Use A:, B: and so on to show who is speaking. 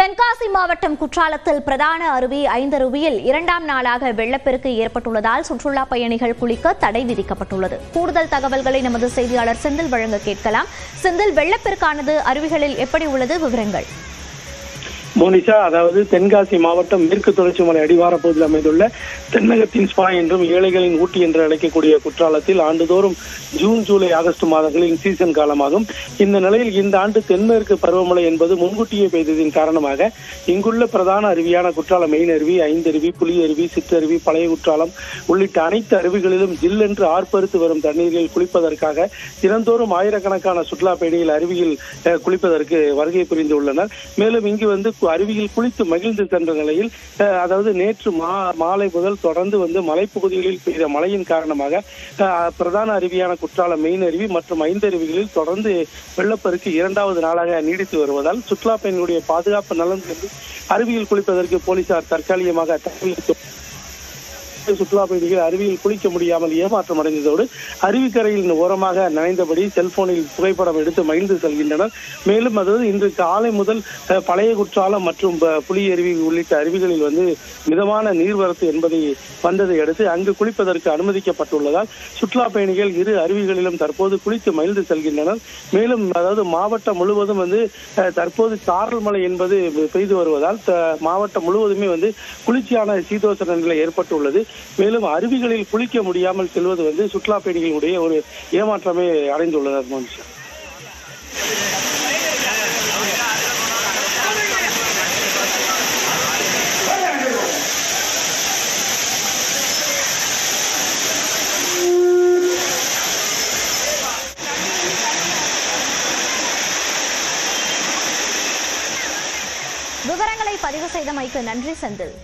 A: தென்காசி மாவட்டம் குற்றாலத்தில் பிரதான அருவி ஐந்தருவியில் இரண்டாம் நாளாக வெள்ளப்பெருக்கு ஏற்பட்டுள்ளதால் சுற்றுலா பயணிகள் குளிக்க தடை விதிக்கப்பட்டுள்ளது. கூடுதல் தகவல்களை நமது செய்தியாளர் செந்தில் வழங்க கேட்கலாம். செந்தில், வெள்ளப்பெருக்கானது அருவிகளில் எப்படி உள்ளது? விவரங்கள்.
B: மோனிஷா, அதாவது தென்காசி மாவட்டம் மேற்கு தொடர்ச்சி மலை அடிவார பகுதியில் அமைந்துள்ள தென்னகத்தின் ஸ்பா என்றும் ஏழைகளின் ஊட்டி என்று அழைக்கக்கூடிய குற்றாலத்தில் ஆண்டுதோறும் ஜூன், ஜூலை, ஆகஸ்ட் மாதங்களின் சீசன் காலமாகும். இந்த நிலையில் இந்த ஆண்டு தென்மேற்கு பருவமழை என்பது முன்கூட்டியே பெய்ததின் காரணமாக இங்குள்ள பிரதான அருவியான குற்றாலம் மெயின் அருவி, ஐந்தருவி, புலி அருவி, சிற்றருவி, பழைய குற்றாலம் உள்ளிட்ட அனைத்து அருவிகளிலும் ஜில்லென்று ஆர்ப்பரித்து வரும் தண்ணீரில் குளிப்பதற்காக தினந்தோறும் ஆயிரக்கணக்கான சுற்றுலா பயணிகள் அருவியில் குளிப்பதற்கு வருகை புரிந்துள்ளனர். மேலும் இங்கு அருவியில் குளித்து மகிழ்ந்து சென்ற நிலையில் அதாவது நேற்று மாலை முதல் தொடர்ந்து மலைப்பகுதிகளில் பெய்த மழையின் காரணமாக பிரதான அருவியான குற்றாலம் மெயின் அருவி மற்றும் ஐந்தருவிகளில் தொடர்ந்து வெள்ளப்பெருக்கு இரண்டாவது நாளாக நீடித்து வருவதால் சுற்றுலா பயணிகளுடைய பாதுகாப்பு நலன் கருதி அருவியில் குளிப்பதற்கு போலீசார் தற்காலிகமாக சுற்றுலா பயணிகள் அருவியில் குளிக்க முடியாமல் ஏமாற்றம் அடைந்ததோடு அருவிக்கரையில் ஓரமாக நனைந்தபடி செல்போனில் புகைப்படம் எடுத்து மகிழ்ந்து செல்கின்றனர். மேலும் அதாவது இன்று காலை முதல் பழைய குற்றாலம் மற்றும் புலி அருவி உள்ளிட்ட அருவிகளில் மிதமான நீர்வரத்து என்பதை வந்ததை அடுத்து அங்கு குளிப்பதற்கு அனுமதிக்கப்பட்டுள்ளதால் சுற்றுலா பயணிகள் இரு அருவிகளிலும் தற்போது குளித்து மகிழ்ந்து செல்கின்றனர். மேலும் அதாவது மாவட்டம் முழுவதும் தற்போது சாரல் மழை என்பது பெய்து வருவதால் மாவட்டம் முழுவதுமே குளிர்ச்சியான சீதோஷண நிலை ஏற்பட்டுள்ளது. மேலும் அருவிகளில் குளிக்க முடியாமல் செல்வது சுற்றுலா பயணிகளுடைய ஒரு ஏமாற்றமே அடைந்துள்ளனர். மனுஷன்
A: விவரங்களை பதிவு செய்தமைக்கு நன்றி செந்தில்.